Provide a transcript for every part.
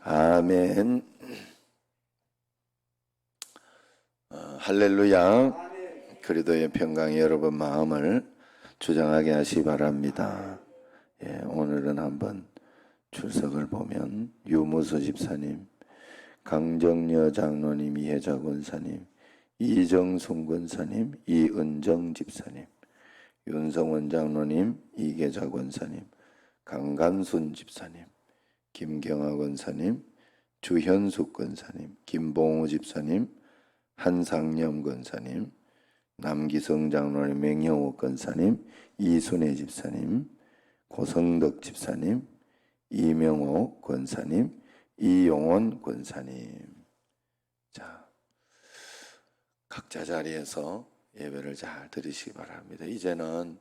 아멘. 할렐루야. 그리스도의 평강이 여러분 마음을 주장하게 하시 바랍니다. 오늘은 한번 출석을 보면 유무수 집사님, 강정여 장로님, 이혜자 권사님, 이정순 권사님, 이은정 집사님, 윤성원 장로님, 이계자 권사님, 강간순 집사님, 김경아 권사님, 주현숙 권사님, 김봉우 집사님, 한상념 권사님, 남기성 장로님, 맹형욱 권사님, 이순애 집사님, 고성덕 집사님, 이명옥 권사님, 이용원 권사님. 자, 각자 자리에서 예배를 잘 드리시기 바랍니다. 이제는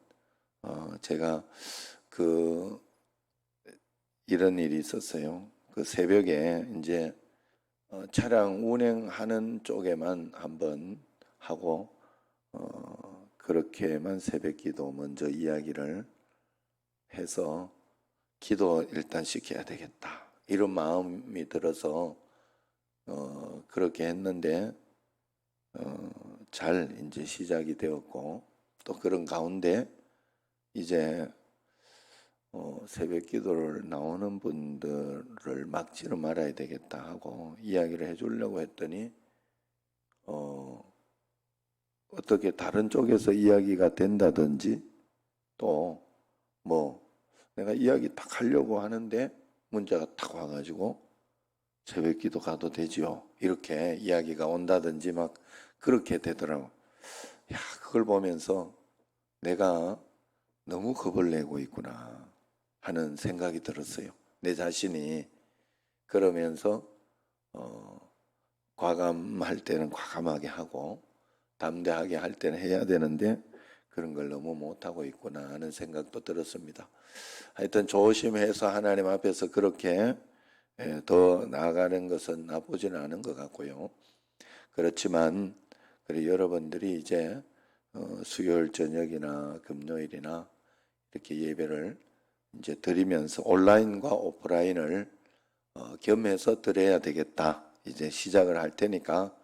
제가 이런 일이 있었어요. 새벽에 이제 차량 운행하는 쪽에만 한번 하고 그렇게만 새벽기도 먼저 이야기를 해서 기도 일단 시켜야 되겠다 이런 마음이 들어서 그렇게 했는데 잘 이제 시작이 되었고 또 그런 가운데 이제 새벽 기도를 나오는 분들을 막지는 말아야 되겠다 하고 이야기를 해주려고 했더니 어떻게 다른 쪽에서 이야기가 된다든지 또 내가 이야기 딱 하려고 하는데 문자가 딱 와가지고 새벽 기도 가도 되지요 이렇게 이야기가 온다든지 막 그렇게 되더라고. 그걸 보면서 내가 너무 겁을 내고 있구나 하는 생각이 들었어요. 내 자신이. 그러면서 과감할 때는 과감하게 하고 담대하게 할 때는 해야 되는데 그런 걸 너무 못하고 있구나 하는 생각도 들었습니다. 하여튼 조심해서 하나님 앞에서 그렇게 더 나아가는 것은 나쁘지는 않은 것 같고요. 그렇지만 여러분들이 이제 수요일 저녁이나 금요일이나 이렇게 예배를 이제 드리면서 온라인과 오프라인을 겸해서 드려야 되겠다. 이제 시작을 할 테니까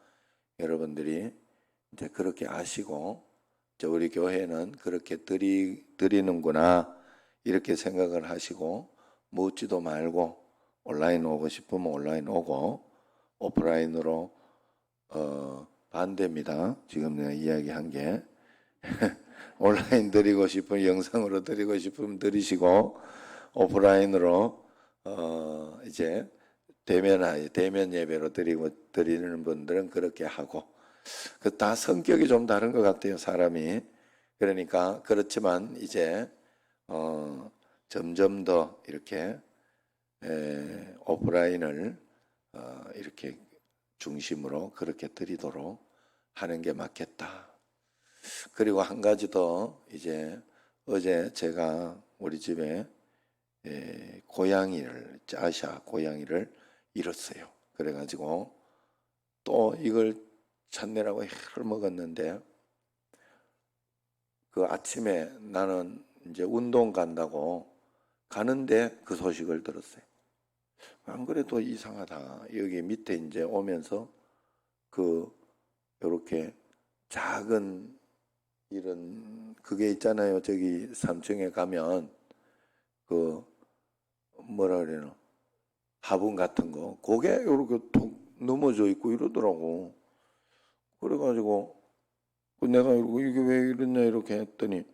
여러분들이 이제 그렇게 아시고 이제 우리 교회는 그렇게 드리는구나 이렇게 생각을 하시고 묻지도 말고 온라인 오고 싶으면 온라인 오고 오프라인으로 반대입니다. 지금 내가 이야기한 게 온라인 드리고 싶으면 영상으로 드리고 싶으면 드리시고 오프라인으로 이제 대면 예배로 드리는 분들은 그렇게 하고 다 성격이 좀 다른 것 같아요, 사람이. 그러니까 그렇지만 이제 점점 더 이렇게 오프라인을 이렇게 중심으로 그렇게 드리도록 하는 게 맞겠다. 그리고 한 가지 더 이제 어제 제가 우리 집에 아시아 고양이를 잃었어요. 그래가지고 또 이걸 찾느라고 해를 먹었는데 그 아침에 나는 이제 운동 간다고 가는데 그 소식을 들었어요. 안 그래도 이상하다. 여기 밑에 이제 오면서 요렇게 작은 이런 그게 있잖아요. 저기 3층에 가면 뭐라 그래나 화분 같은 거 그게 요렇게 톡 넘어져 있고 이러더라고. 그래가지고 내가 이게 왜 이러냐 이렇게 했더니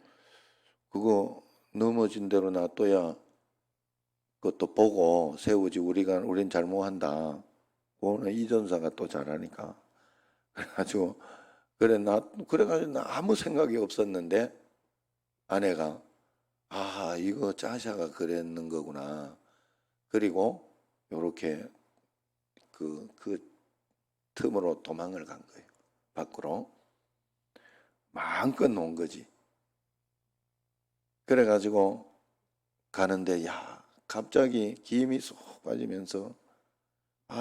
그거 넘어진 대로 놔둬야 그것도 보고 세우지 우린 잘못한다. 그거는 이전사가 또 잘하니까. 그래가지고 그래가지고 나 아무 생각이 없었는데 아내가 이거 짜샤가 그랬는 거구나. 그리고 요렇게 그 틈으로 도망을 간 거예요. 밖으로. 마음껏 놓은 거지. 그래가지고 가는데 갑자기 기임이 쏙 빠지면서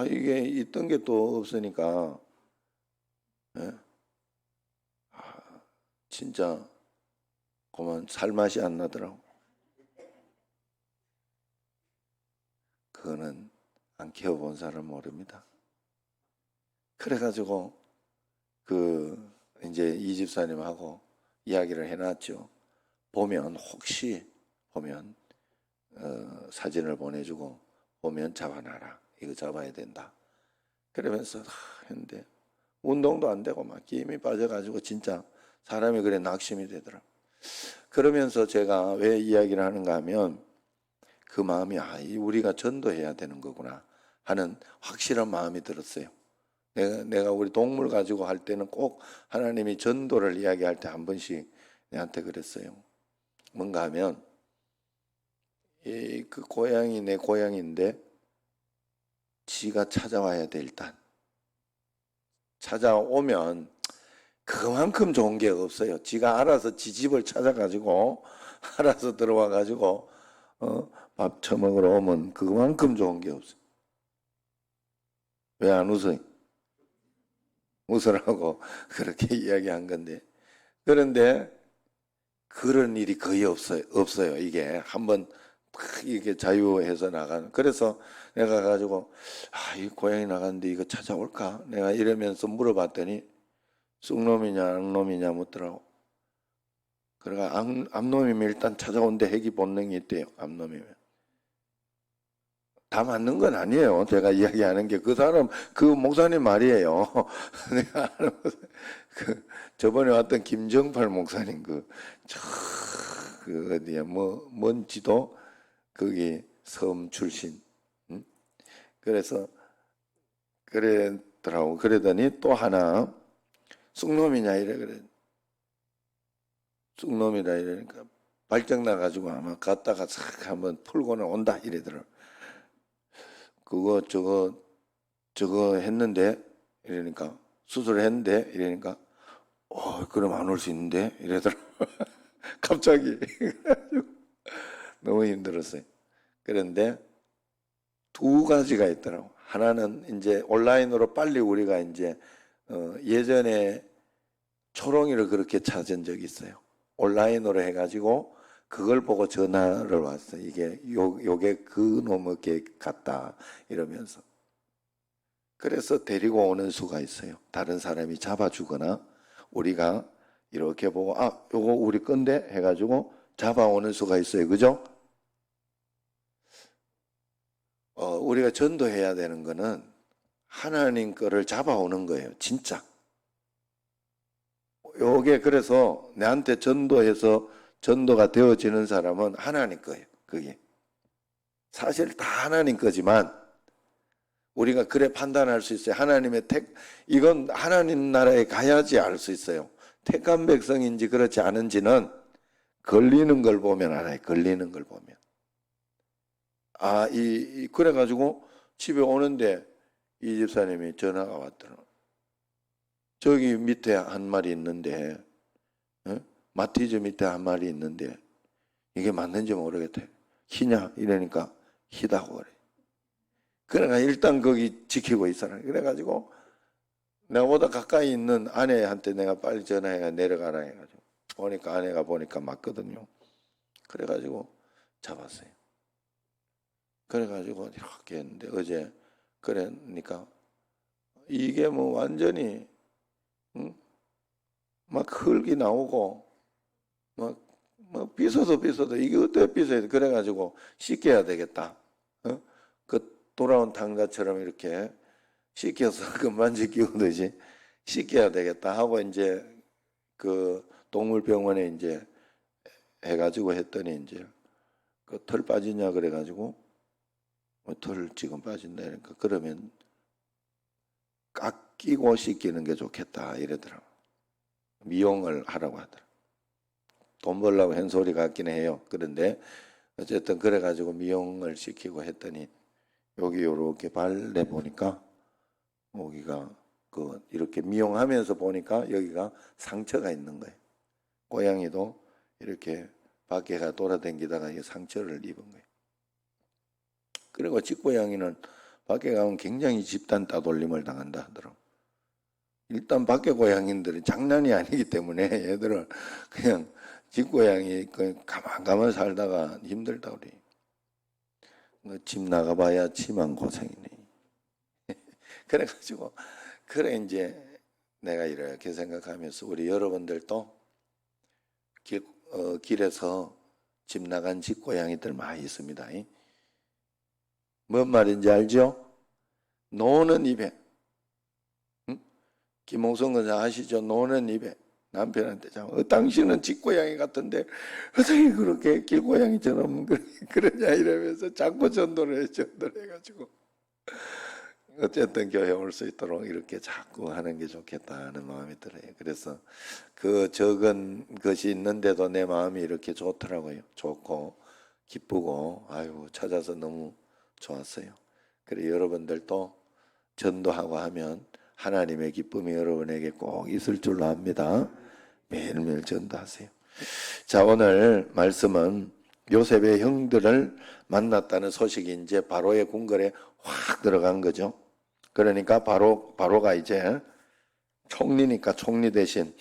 이게 있던 게 또 없으니까 진짜 그만 살맛이 안 나더라고. 그거는 안 키워본 사람 모릅니다. 그래가지고 이제 이 집사님하고 이야기를 해놨죠. 보면 혹시 보면 사진을 보내주고 보면 잡아놔라. 이거 잡아야 된다. 그러면서 했는데 운동도 안 되고 막 힘이 빠져가지고 진짜 사람이 그래 낙심이 되더라. 그러면서 제가 왜 이야기를 하는가 하면 그 마음이 우리가 전도해야 되는 거구나 하는 확실한 마음이 들었어요. 내가 우리 동물 가지고 할 때는 꼭 하나님이 전도를 이야기할 때 한 번씩 내한테 그랬어요. 뭔가 하면 그 고양이 내 고양이인데 지가 찾아와야 돼. 일단 찾아오면 그만큼 좋은 게 없어요. 지가 알아서 지 집을 찾아가지고 알아서 들어와가지고 밥 처먹으러 오면 그만큼 좋은 게 없어요. 왜 안 웃어요? 웃으라고 그렇게 이야기한 건데, 그런데 그런 일이 거의 없어요. 이게 한번 이게 자유해서 나가는. 그래서 내가 가지고 이 고양이 나갔는데 이거 찾아올까? 내가 이러면서 물어봤더니 쑥놈이냐 암놈이냐 묻더라고. 그러니까 암놈이면 일단 찾아온데 핵이 본능이 있대요. 암놈이면. 다 맞는 건 아니에요. 제가 이야기하는 게 그 사람 그 목사님 말이에요. 내가 저번에 왔던 김정팔 목사님 그 어디야 뭔지도 거기 섬 출신. 그래서 그랬더라고. 그러더니 또 하나 쑥놈이냐 이래 그래. 쑥놈이라 이러니까 발정 나가지고 아마 갔다가 싹 한번 풀고는 온다 이래더라. 그거 저거 했는데 이러니까 수술했는데 이러니까 그럼 안 올 수 있는데 이래더라. 갑자기 너무 힘들었어요. 그런데 두 가지가 있더라고. 하나는 이제 온라인으로 빨리 우리가 이제 예전에 초롱이를 그렇게 찾은 적이 있어요. 온라인으로 해가지고 그걸 보고 전화를 왔어요. 이게 요게 그 놈에게 같다 이러면서. 그래서 데리고 오는 수가 있어요. 다른 사람이 잡아주거나 우리가 이렇게 보고 요거 우리 건데 해가지고 잡아오는 수가 있어요. 그죠? 우리가 전도해야 되는 거는 하나님 거를 잡아오는 거예요. 진짜. 요게 그래서 내한테 전도해서 전도가 되어지는 사람은 하나님 거예요. 그게. 사실 다 하나님 거지만 우리가 그래 판단할 수 있어요. 이건 하나님 나라에 가야지 알 수 있어요. 택한 백성인지 그렇지 않은지는 걸리는 걸 보면 알아요. 걸리는 걸 보면. 그래가지고 집에 오는데 이 집사님이 전화가 왔더라. 저기 밑에 한 마리 있는데, 마티즈 밑에 한 마리 있는데, 이게 맞는지 모르겠다. 희냐? 이러니까 희다고 그래. 그러니까 일단 거기 지키고 있어라. 그래가지고 내가보다 가까이 있는 아내한테 내가 빨리 전화해가 내려가라 해가지고 보니까 아내가 보니까 맞거든요. 그래가지고 잡았어요. 그래가지고 이렇게 했는데 어제 그러니까 이게 뭐 완전히 막 흙이 나오고 막 빗어도 이게 어떻게 빗어야 그래가지고 씻겨야 되겠다. 그 돌아온 당자처럼 이렇게 씻겨서 금반지 끼우듯이 씻겨야 되겠다 하고 이제 그 동물병원에 이제 해가지고 했더니 이제 그 털 빠지냐 그래가지고 털 지금 빠진다 그러니까 그러면 깎이고 씻기는 게 좋겠다 이러더라고. 미용을 하라고 하더라고. 돈 벌려고 한 소리 같긴 해요. 그런데 어쨌든 그래가지고 미용을 시키고 했더니 여기 요렇게 발내 보니까 여기가 이렇게 미용하면서 보니까 여기가 상처가 있는 거예요. 고양이도 이렇게 밖에가 돌아다니다가 상처를 입은 거예요. 그리고 집고양이는 밖에 가면 굉장히 집단 따돌림을 당한다 하더라고. 일단 밖에 고양이들은 장난이 아니기 때문에 얘들은 그냥 집고양이 가만 살다가 힘들다 그래. 집 나가봐야 치만 고생이네. 그래가지고 그래 이제 내가 이렇게 생각하면서 우리 여러분들도 길에서 집 나간 집고양이들 많이 있습니다. 뭔 말인지 알죠? 노는 입에, 응? 김홍성 의사 아시죠? 노는 입에 남편한테 당신은 집고양이 같은데 어떻게 그렇게 길고양이처럼 그러냐 이러면서 자꾸 전도를 해가지고 어쨌든 교회 올 수 있도록 이렇게 자꾸 하는 게 좋겠다 하는 마음이 들어요. 그래서 그 적은 것이 있는데도 내 마음이 이렇게 좋더라고요. 좋고 기쁘고 아유 찾아서 너무 좋았어요. 그래 여러분들도 전도하고 하면 하나님의 기쁨이 여러분에게 꼭 있을 줄로 압니다. 매일매일 전도하세요. 자, 오늘 말씀은 요셉의 형들을 만났다는 소식이 이제 바로의 궁궐에 확 들어간 거죠. 그러니까 바로가 이제 총리니까 총리 대신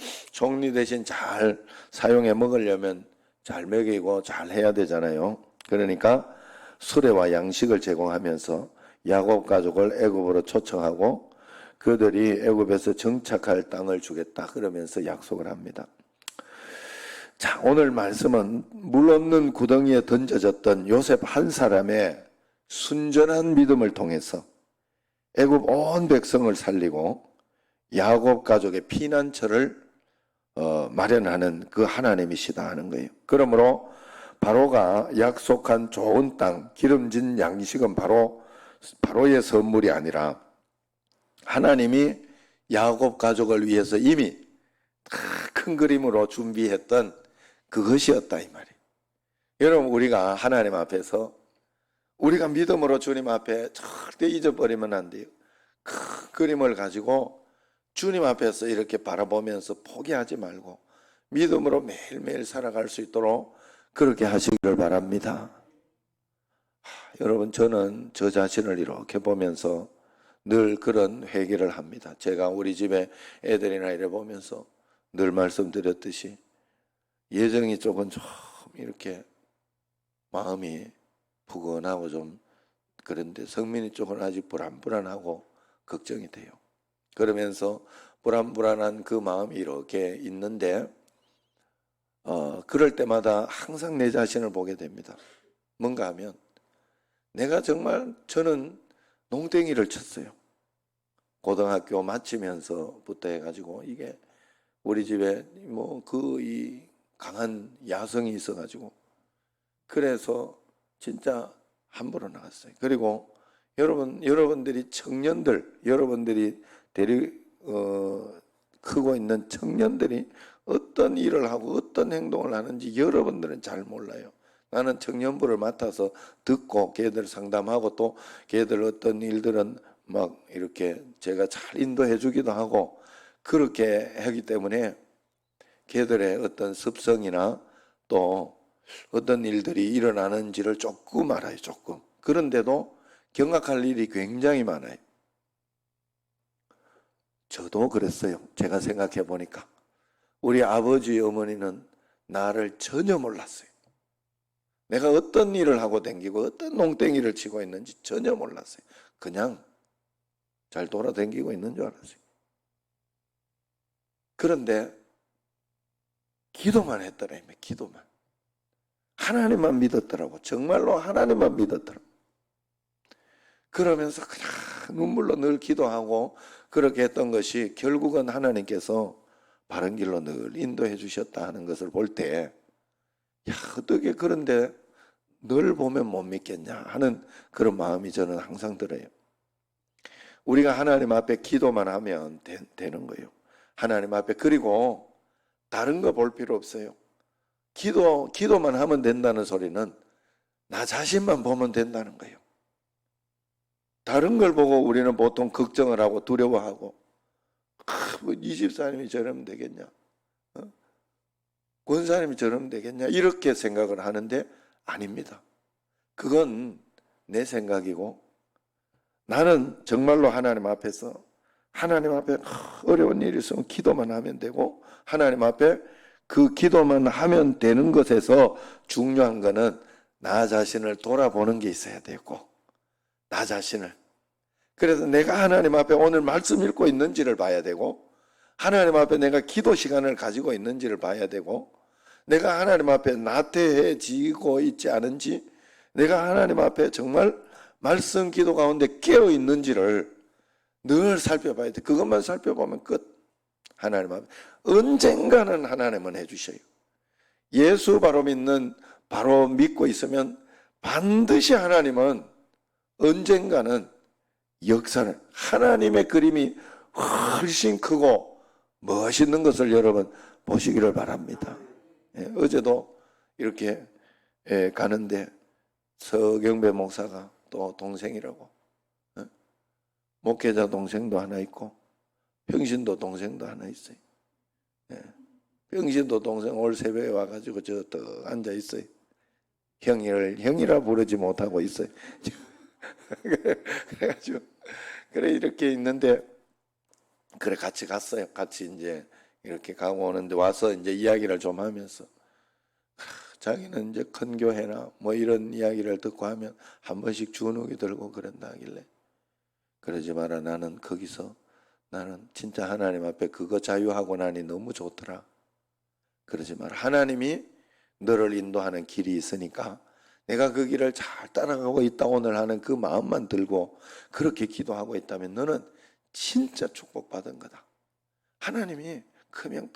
잘 사용해 먹으려면 잘 먹이고 잘 해야 되잖아요. 그러니까 수레와 양식을 제공하면서 야곱 가족을 애굽으로 초청하고 그들이 애굽에서 정착할 땅을 주겠다 그러면서 약속을 합니다. 자, 오늘 말씀은 물 없는 구덩이에 던져졌던 요셉 한 사람의 순전한 믿음을 통해서 애굽 온 백성을 살리고 야곱 가족의 피난처를 마련하는 그 하나님이시다 하는 거예요. 그러므로 바로가 약속한 좋은 땅, 기름진 양식은 바로의 선물이 아니라 하나님이 야곱 가족을 위해서 이미 큰 그림으로 준비했던 그것이었다 이 말이에요. 여러분 우리가 하나님 앞에서 우리가 믿음으로 주님 앞에 절대 잊어버리면 안 돼요. 큰 그림을 가지고 주님 앞에서 이렇게 바라보면서 포기하지 말고 믿음으로 매일매일 살아갈 수 있도록 그렇게 하시기를 바랍니다. 여러분 저는 저 자신을 이렇게 보면서 늘 그런 회개를 합니다. 제가 우리 집에 애들이나 이래 보면서 늘 말씀드렸듯이 예정이 조금 좀 이렇게 마음이 푸근하고 좀 그런데 성민이 쪽은 아직 불안하고 걱정이 돼요. 그러면서 불안한 그 마음이 이렇게 있는데 그럴 때마다 항상 내 자신을 보게 됩니다. 뭔가 하면 내가 정말 저는 농땡이를 쳤어요. 고등학교 마치면서부터 해가지고 이게 우리 집에 뭐 이 강한 야성이 있어가지고 그래서 진짜 함부로 나갔어요. 그리고 여러분들이 청년들, 여러분들이 크고 있는 청년들이 어떤 일을 하고 어떤 행동을 하는지 여러분들은 잘 몰라요. 나는 청년부를 맡아서 듣고 걔들 상담하고 또 걔들 어떤 일들은 막 이렇게 제가 잘 인도해 주기도 하고 그렇게 하기 때문에 걔들의 어떤 습성이나 또 어떤 일들이 일어나는지를 조금 알아요. 조금. 그런데도 경악할 일이 굉장히 많아요. 저도 그랬어요. 제가 생각해 보니까 우리 아버지 어머니는 나를 전혀 몰랐어요. 내가 어떤 일을 하고 댕기고 어떤 농땡이를 치고 있는지 전혀 몰랐어요. 그냥 잘 돌아다니고 있는 줄 알았어요. 그런데 기도만 했더라고요. 기도만. 하나님만 믿었더라고. 정말로 하나님만 믿었더라고. 그러면서 그냥 눈물로 늘 기도하고 그렇게 했던 것이 결국은 하나님께서 바른 길로 늘 인도해 주셨다 하는 것을 볼 때 어떻게 그런데 늘 보면 못 믿겠냐 하는 그런 마음이 저는 항상 들어요. 우리가 하나님 앞에 기도만 하면 되는 거예요. 하나님 앞에. 그리고 다른 거 볼 필요 없어요. 기도만 하면 된다는 소리는 나 자신만 보면 된다는 거예요. 다른 걸 보고 우리는 보통 걱정을 하고 두려워하고 이 집사님이 저러면 되겠냐, 권사님이 저러면 되겠냐 이렇게 생각을 하는데 아닙니다. 그건 내 생각이고 나는 정말로 하나님 앞에서 하나님 앞에 어려운 일이 있으면 기도만 하면 되고 하나님 앞에 그 기도만 하면 되는 것에서 중요한 거는 나 자신을 돌아보는 게 있어야 되고 나 자신을 그래서 내가 하나님 앞에 오늘 말씀 읽고 있는지를 봐야 되고, 하나님 앞에 내가 기도 시간을 가지고 있는지를 봐야 되고, 내가 하나님 앞에 나태해지고 있지 않은지, 내가 하나님 앞에 정말 말씀 기도 가운데 깨어 있는지를 늘 살펴봐야 돼. 그것만 살펴보면 끝. 하나님 앞에 언젠가는 하나님은 해주셔요. 예수 바로 믿는, 바로 믿고 있으면 반드시 하나님은 언젠가는 역사를, 하나님의 그림이 훨씬 크고 멋있는 것을 여러분 보시기를 바랍니다. 어제도 이렇게 가는데 서경배 목사가 또 동생이라고, 목회자 동생도 하나 있고 평신도 동생도 하나 있어요. 평신도 동생 올 새벽에 와가지고 저 또 앉아 있어요. 형이라 부르지 못하고 있어요. 그래가지고 그래 이렇게 있는데, 그래 같이 갔어요. 같이 이제 이렇게 가고 오는데 와서 이제 이야기를 좀 하면서, 자기는 이제 큰 교회나 뭐 이런 이야기를 듣고 하면 한 번씩 주눅이 들고 그런다 하길래, 그러지 마라. 나는 거기서 나는 진짜 하나님 앞에 그거 자유하고 나니 너무 좋더라. 그러지 마라. 하나님이 너를 인도하는 길이 있으니까 내가 그 길을 잘 따라가고 있다 오늘 하는 그 마음만 들고 그렇게 기도하고 있다면 너는 진짜 축복받은 거다. 하나님이 크면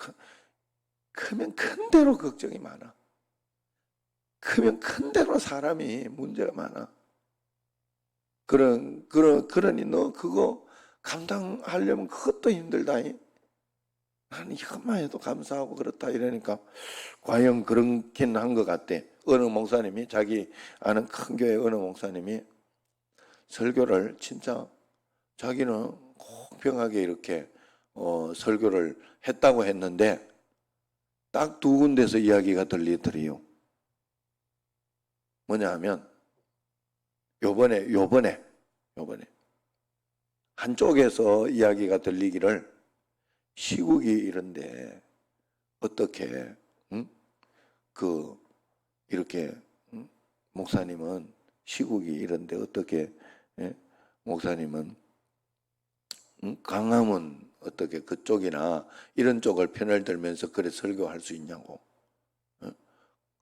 큰 대로 걱정이 많아. 크면 큰 대로 사람이 문제가 많아. 그러니 너 그거 감당하려면 그것도 힘들다니. 나는 이것만 해도 감사하고 그렇다 이러니까 과연 그렇긴 한 것 같대. 어느 목사님이, 자기 아는 큰 교회 어느 목사님이 설교를 진짜 자기는 공평하게 이렇게 설교를 했다고 했는데 딱 두 군데서 이야기가 들리더래요. 뭐냐 하면 요번에 한쪽에서 이야기가 들리기를, 시국이 이런데 어떻게 이렇게 목사님은 시국이 이런데 어떻게 목사님은 강함은 어떻게 그쪽이나 이런 쪽을 편을 들면서 그래 설교할 수 있냐고,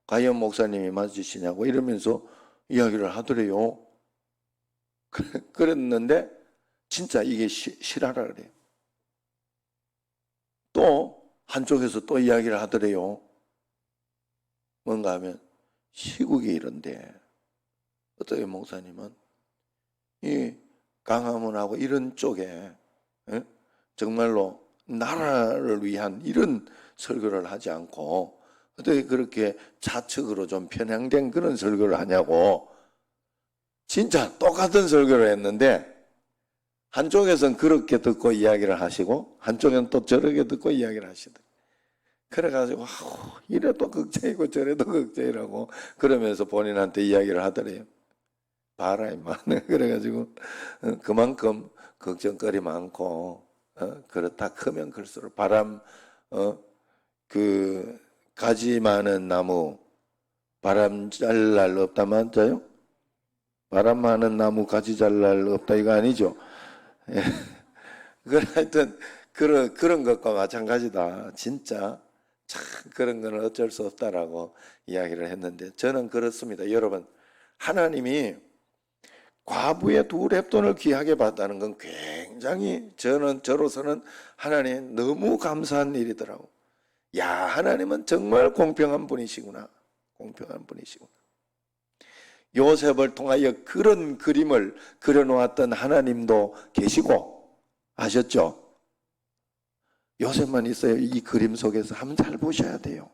과연 목사님이 맞으시냐고 이러면서 이야기를 하더래요. 그랬는데 진짜 이게 실화라 그래요. 또 한쪽에서 또 이야기를 하더래요. 뭔가 하면 시국이 이런데 어떻게 목사님은 이 강화문하고 이런 쪽에 정말로 나라를 위한 이런 설교를 하지 않고 어떻게 그렇게 좌측으로 좀 편향된 그런 설교를 하냐고. 진짜 똑같은 설교를 했는데 한쪽에서는 그렇게 듣고 이야기를 하시고 한쪽에는 또 저렇게 듣고 이야기를 하시더라고요. 그래가지고 이래도 걱정이고 저래도 걱정이라고 그러면서 본인한테 이야기를 하더래요. 봐라 임마. 그래가지고 그만큼 걱정거리 많고 그렇다 크면 클수록 바람 그 가지 많은 나무 바람 잘 날 없다 맞아요? 바람 많은 나무 가지 잘 날 없다 이거 아니죠? 예. 하여튼 그런 것과 마찬가지다. 진짜 참 그런 거는 어쩔 수 없다라고 이야기를 했는데 저는 그렇습니다. 여러분, 하나님이 과부의 두 렙돈을 귀하게 봤다는 건 굉장히 저로서는 하나님 너무 감사한 일이더라고. 야, 하나님은 정말 공평한 분이시구나. 공평한 분이시구나. 요셉을 통하여 그런 그림을 그려놓았던 하나님도 계시고, 아셨죠? 요셉만 있어요. 이 그림 속에서 한번 잘 보셔야 돼요.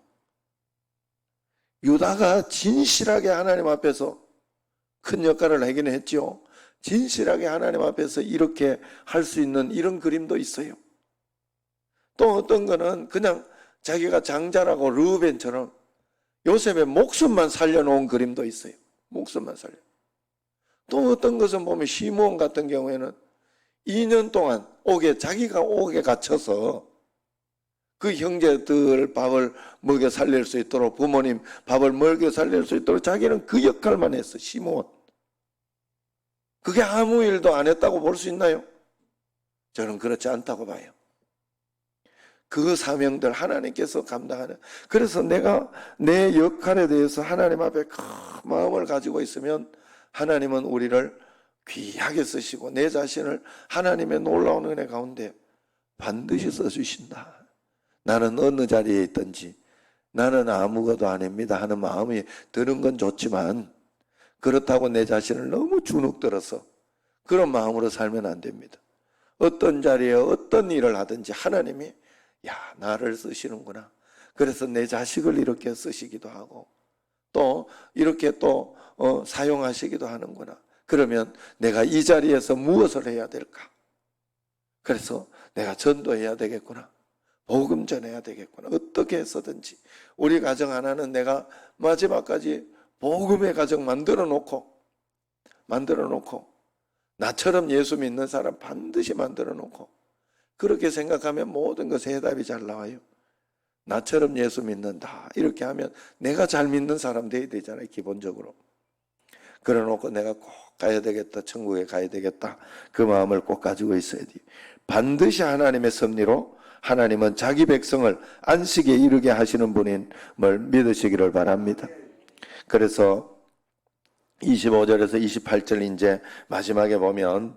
유다가 진실하게 하나님 앞에서 큰 역할을 하긴 했죠. 진실하게 하나님 앞에서 이렇게 할 수 있는 이런 그림도 있어요. 또 어떤 거는 그냥 자기가 장자라고 르우벤처럼 요셉의 목숨만 살려놓은 그림도 있어요. 목숨만 살려. 또 어떤 것은 보면 시므온 같은 경우에는 2년 동안 자기가 옥에 갇혀서 그 형제들 밥을 먹여 살릴 수 있도록, 부모님 밥을 먹여 살릴 수 있도록 자기는 그 역할만 했어. 시므온. 그게 아무 일도 안 했다고 볼 수 있나요? 저는 그렇지 않다고 봐요. 그 사명들 하나님께서 감당하는. 그래서 내가 내 역할에 대해서 하나님 앞에 큰 마음을 가지고 있으면 하나님은 우리를 귀하게 쓰시고 내 자신을 하나님의 놀라운 은혜 가운데 반드시 써주신다. 나는 어느 자리에 있든지 나는 아무것도 아닙니다 하는 마음이 드는 건 좋지만 그렇다고 내 자신을 너무 주눅들어서 그런 마음으로 살면 안 됩니다. 어떤 자리에 어떤 일을 하든지 하나님이 야, 나를 쓰시는구나. 그래서 내 자식을 이렇게 쓰시기도 하고 또 이렇게 또 사용하시기도 하는구나. 그러면 내가 이 자리에서 무엇을 해야 될까? 그래서 내가 전도해야 되겠구나. 복음 전해야 되겠구나. 어떻게 해서든지 우리 가정 하나는 내가 마지막까지 복음의 가정 만들어 놓고 나처럼 예수 믿는 사람 반드시 만들어 놓고 그렇게 생각하면 모든 것에 해답이 잘 나와요. 나처럼 예수 믿는다 이렇게 하면 내가 잘 믿는 사람 돼야 되잖아요. 기본적으로. 그래 놓고 내가 꼭 가야 되겠다, 천국에 가야 되겠다, 그 마음을 꼭 가지고 있어야 돼요. 반드시 하나님의 섭리로 하나님은 자기 백성을 안식에 이르게 하시는 분임을 믿으시기를 바랍니다. 그래서 25절에서 28절 이제 마지막에 보면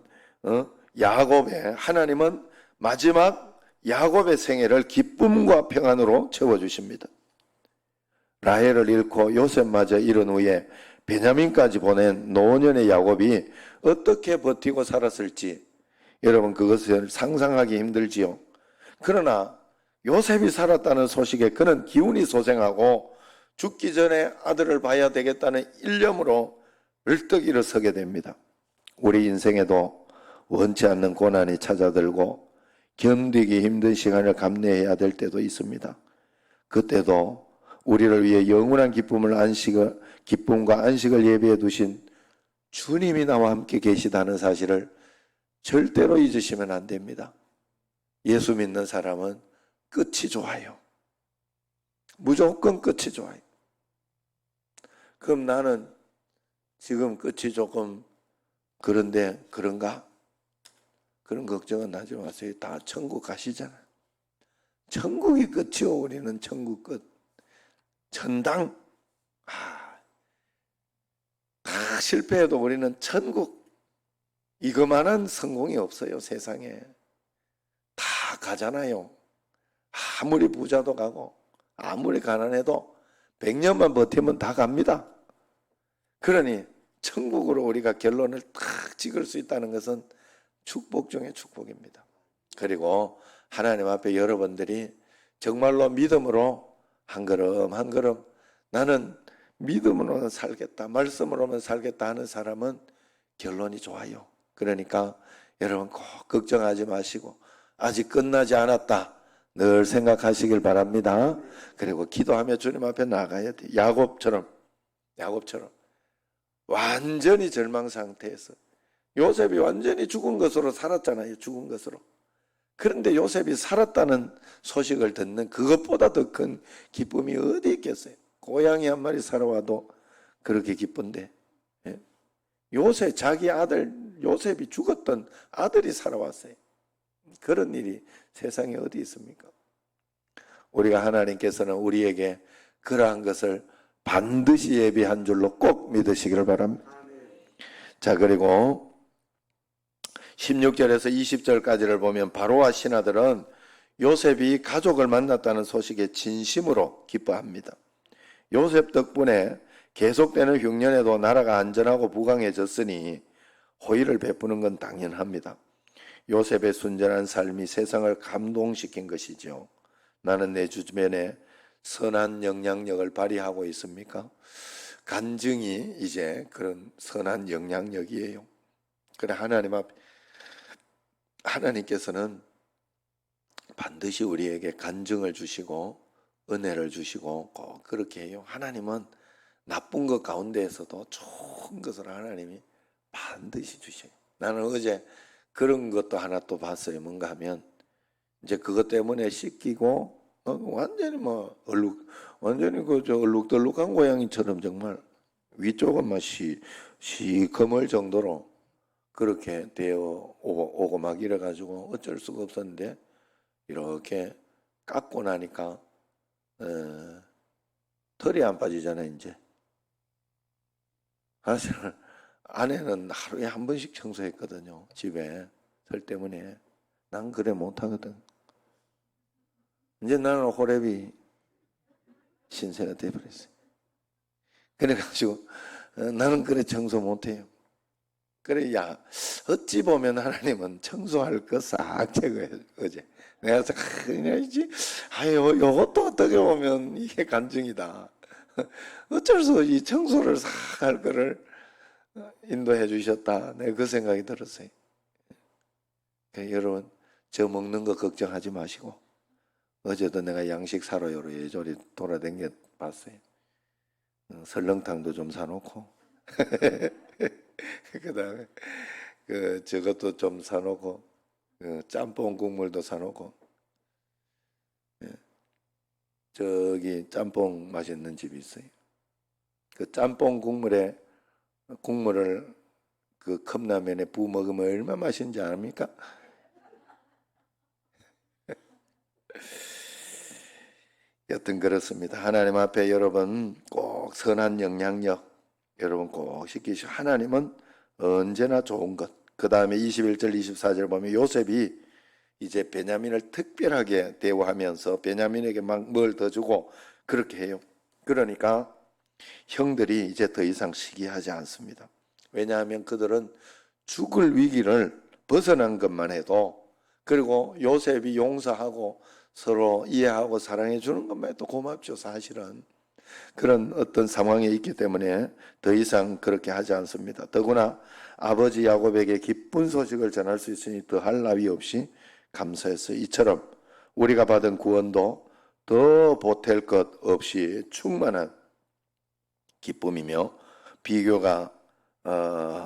야곱의 하나님은 마지막 야곱의 생애를 기쁨과 평안으로 채워주십니다. 라헬을 잃고 요셉마저 잃은 후에 베냐민까지 보낸 노년의 야곱이 어떻게 버티고 살았을지 여러분 그것을 상상하기 힘들지요. 그러나 요셉이 살았다는 소식에 그는 기운이 솟행하고 죽기 전에 아들을 봐야 되겠다는 일념으로 을떡 일어서게 됩니다. 우리 인생에도 원치 않는 고난이 찾아들고 견디기 힘든 시간을 감내해야 될 때도 있습니다. 그때도 우리를 위해 영원한 기쁨과 안식을 예비해 두신 주님이 나와 함께 계시다는 사실을 절대로 잊으시면 안 됩니다. 예수 믿는 사람은 끝이 좋아요. 무조건 끝이 좋아요. 그럼 나는 지금 끝이 조금 그런데 그런가? 그런 걱정은 하지 마세요. 다 천국 가시잖아요. 천국이 끝이요. 우리는 천국 끝. 천당. 다 실패해도 우리는 천국. 이거만한 성공이 없어요. 세상에. 다 가잖아요. 아무리 부자도 가고 아무리 가난해도 100년만 버티면 다 갑니다. 그러니 천국으로 우리가 결론을 딱 찍을 수 있다는 것은 축복 중에 축복입니다. 그리고 하나님 앞에 여러분들이 정말로 믿음으로 한 걸음 한 걸음 나는 믿음으로는 살겠다, 말씀으로는 살겠다 하는 사람은 결론이 좋아요. 그러니까 여러분 꼭 걱정하지 마시고 아직 끝나지 않았다 늘 생각하시길 바랍니다. 그리고 기도하며 주님 앞에 나가야 돼요. 야곱처럼 완전히 절망 상태에서 요셉이 완전히 죽은 것으로 살았잖아요. 죽은 것으로. 그런데 요셉이 살았다는 소식을 듣는 그것보다 더 큰 기쁨이 어디 있겠어요. 고양이 한 마리 살아와도 그렇게 기쁜데 요셉 자기 아들 요셉이 죽었던 아들이 살아왔어요. 그런 일이 세상에 어디 있습니까? 우리가 하나님께서는 우리에게 그러한 것을 반드시 예비한 줄로 꼭 믿으시기를 바랍니다. 자, 그리고 16절에서 20절까지를 보면 바로와 신하들은 요셉이 가족을 만났다는 소식에 진심으로 기뻐합니다. 요셉 덕분에 계속되는 흉년에도 나라가 안전하고 부강해졌으니 호의를 베푸는 건 당연합니다. 요셉의 순전한 삶이 세상을 감동시킨 것이죠. 나는 내 주변에 선한 영향력을 발휘하고 있습니까? 간증이 이제 그런 선한 영향력이에요. 그래 하나님께서는 반드시 우리에게 간증을 주시고 은혜를 주시고 꼭 그렇게 해요. 하나님은 나쁜 것 가운데에서도 좋은 것을 하나님이 반드시 주셔요. 나는 어제 그런 것도 하나 또 봤어요. 뭔가 하면 이제 그것 때문에 씻기고 완전히 완전히 얼룩덜룩한 고양이처럼 정말 위쪽은 시커멀 정도로 그렇게 되어 오고 막 이래가지고 어쩔 수가 없었는데 이렇게 깎고 나니까 털이 안 빠지잖아요. 이제 사실은 아내는 하루에 한 번씩 청소했거든요. 집에 털 때문에. 난 그래 못하거든. 이제 나는 호랩이 신세가 돼버렸어요. 그래가지고 나는 그래 청소 못해요. 그래, 야, 어찌 보면 하나님은 청소할 거 싹 제거해, 어제. 내가 그래서, 아유, 요것도 어떻게 보면 이게 간증이다. 어쩔 수 없이 청소를 싹 할 거를 인도해 주셨다. 내가 그 생각이 들었어요. 그러니까 여러분, 저 먹는 거 걱정하지 마시고, 어제도 내가 양식 사러 여러 예절이 돌아다녀 봤어요. 설렁탕도 좀 사놓고, 그 다음에 저것도 좀 사놓고 짬뽕 국물도 사놓고 저기 짬뽕 맛있는 집이 있어요. 그 짬뽕 국물을 그 컵라면에 부어 먹으면 얼마나 맛있는지 아닙니까? 여튼 그렇습니다. 하나님 앞에 여러분 꼭 선한 영향력 여러분 꼭 시키시고 하나님은 언제나 좋은 것. 그 다음에 21절 24절 보면 요셉이 이제 베냐민을 특별하게 대우하면서 베냐민에게 막 뭘 더 주고 그렇게 해요. 그러니까 형들이 이제 더 이상 시기하지 않습니다. 왜냐하면 그들은 죽을 위기를 벗어난 것만 해도 그리고 요셉이 용서하고 서로 이해하고 사랑해 주는 것만 해도 고맙죠. 사실은 그런 어떤 상황에 있기 때문에 더 이상 그렇게 하지 않습니다. 더구나 아버지 야곱에게 기쁜 소식을 전할 수 있으니 더할 나위 없이 감사했어요. 이처럼 우리가 받은 구원도 더 보탤 것 없이 충만한 기쁨이며 비교가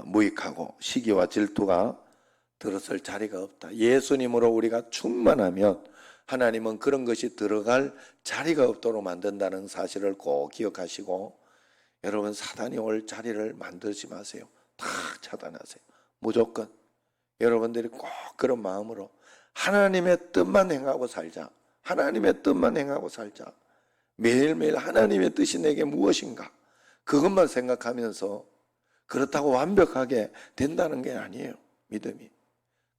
무익하고 시기와 질투가 들어설 자리가 없다. 예수님으로 우리가 충만하면 하나님은 그런 것이 들어갈 자리가 없도록 만든다는 사실을 꼭 기억하시고 여러분 사단이 올 자리를 만들지 마세요. 다 차단하세요. 무조건 여러분들이 꼭 그런 마음으로 하나님의 뜻만 행하고 살자. 하나님의 뜻만 행하고 살자. 매일매일 하나님의 뜻이 내게 무엇인가 그것만 생각하면서 그렇다고 완벽하게 된다는 게 아니에요. 믿음이.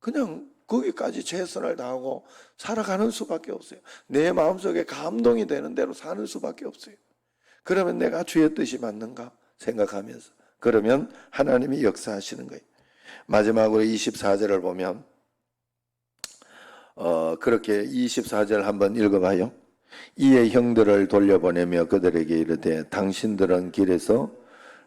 그냥 거기까지 최선을 다하고 살아가는 수밖에 없어요. 내 마음속에 감동이 되는 대로 사는 수밖에 없어요. 그러면 내가 주의 뜻이 맞는가 생각하면서 그러면 하나님이 역사하시는 거예요. 마지막으로 24절을 보면 그렇게 24절 한번 읽어봐요. 이에 형들을 돌려보내며 그들에게 이르되 당신들은 길에서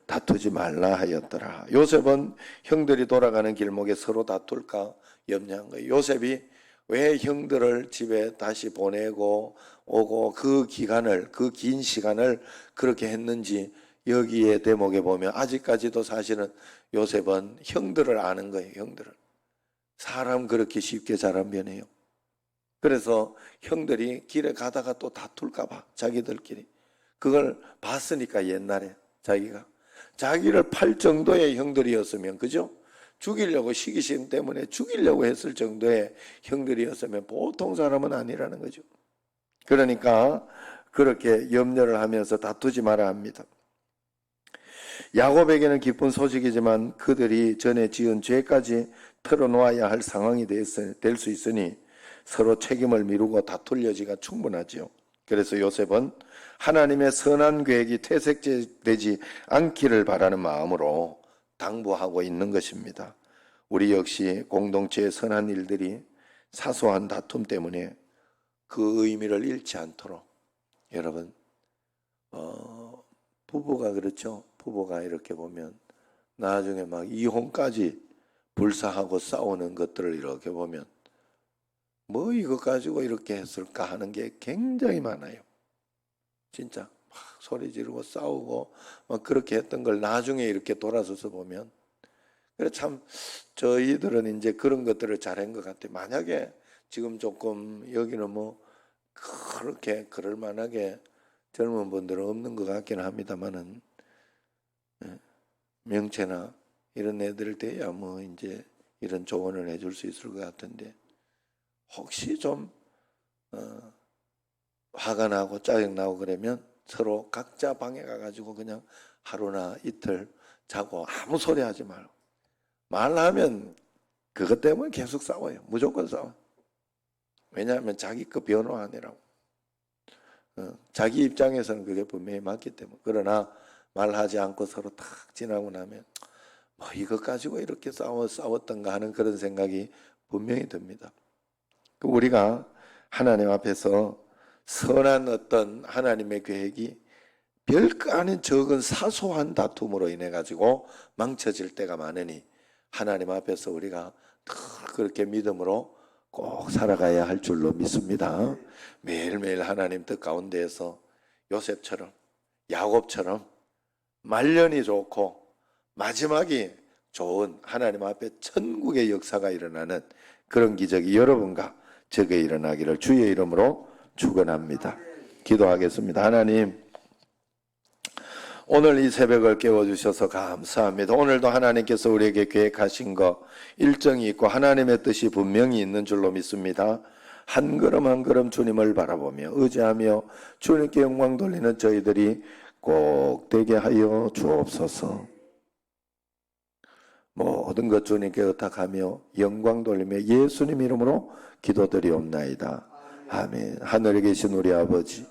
다투지 말라 하였더라. 요셉은 형들이 돌아가는 길목에 서로 다툴까 염려한 거예요. 요셉이 왜 형들을 집에 다시 보내고 오고 그 기간을 그 긴 시간을 그렇게 했는지 여기에 대목에 보면 아직까지도 사실은 요셉은 형들을 아는 거예요. 형들을. 사람 그렇게 쉽게 잘 안 변해요. 그래서 형들이 길에 가다가 또 다툴까 봐 자기들끼리 그걸 봤으니까 옛날에 자기를 팔 정도의 형들이었으면 그죠? 죽이려고 시기심 때문에 죽이려고 했을 정도의 형들이었으면 보통 사람은 아니라는 거죠. 그러니까 그렇게 염려를 하면서 다투지 마라 합니다. 야곱에게는 기쁜 소식이지만 그들이 전에 지은 죄까지 털어놓아야 할 상황이 될 수 있으니 서로 책임을 미루고 다툴 여지가 충분하지요. 그래서 요셉은 하나님의 선한 계획이 퇴색되지 않기를 바라는 마음으로 당부하고 있는 것입니다. 우리 역시 공동체의 선한 일들이 사소한 다툼 때문에 그 의미를 잃지 않도록 여러분 부부가 그렇죠. 부부가 이렇게 보면 나중에 막 이혼까지 불사하고 싸우는 것들을 이렇게 보면 뭐 이것 가지고 이렇게 했을까 하는 게 굉장히 많아요. 진짜 막 소리 지르고 싸우고 막 그렇게 했던 걸 나중에 이렇게 돌아서서 보면 그래 참 저희들은 이제 그런 것들을 잘한 것 같아요. 만약에 지금 조금 여기는 뭐 그렇게 그럴 만하게 젊은 분들은 없는 것 같기는 합니다만은 명체나 이런 애들 돼야 뭐 이제 이런 조언을 해줄 수 있을 것 같은데, 혹시 좀 화가 나고 짜증 나고 그러면 서로 각자 방에 가가지고 그냥 하루나 이틀 자고 아무 소리 하지 말고, 말하면 그것 때문에 계속 싸워요. 무조건 싸워. 왜냐하면 자기 거 변호하느라고. 자기 입장에서는 그게 분명히 맞기 때문에. 그러나 말하지 않고 서로 탁 지나고 나면 뭐 이것 가지고 이렇게 싸웠던가 하는 그런 생각이 분명히 듭니다. 우리가 하나님 앞에서 선한 어떤 하나님의 계획이 별거 아닌 적은 사소한 다툼으로 인해 가지고 망쳐질 때가 많으니, 하나님 앞에서 우리가 더 그렇게 믿음으로 꼭 살아가야 할 줄로 믿습니다. 매일매일 하나님 뜻 가운데에서 요셉처럼, 야곱처럼 말년이 좋고 마지막이 좋은 하나님 앞에 천국의 역사가 일어나는 그런 기적이 여러분과 저게 일어나기를 주의 이름으로 축원합니다. 기도하겠습니다. 하나님, 오늘 이 새벽을 깨워주셔서 감사합니다. 오늘도 하나님께서 우리에게 계획하신 거 일정이 있고 하나님의 뜻이 분명히 있는 줄로 믿습니다. 한 걸음 한 걸음 주님을 바라보며 의지하며 주님께 영광 돌리는 저희들이 꼭 되게 하여 주옵소서. 모든 것 주님께 의탁하며 영광 돌리며 예수님 이름으로 기도드리옵나이다. 아멘. 하늘에 계신 우리 아버지,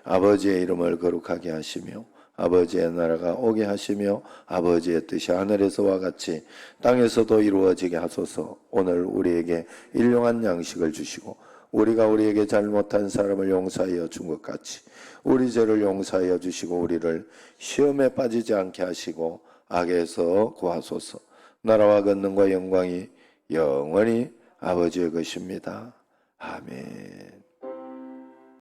아버지의 이름을 거룩하게 하시며 아버지의 나라가 오게 하시며 아버지의 뜻이 하늘에서와 같이 땅에서도 이루어지게 하소서. 오늘 우리에게 일용한 양식을 주시고 우리가 우리에게 잘못한 사람을 용서하여 준 것 같이 우리 죄를 용서하여 주시고 우리를 시험에 빠지지 않게 하시고 악에서 구하소서. 나라와 권능과 영광이 영원히 아버지의 것입니다. 아멘.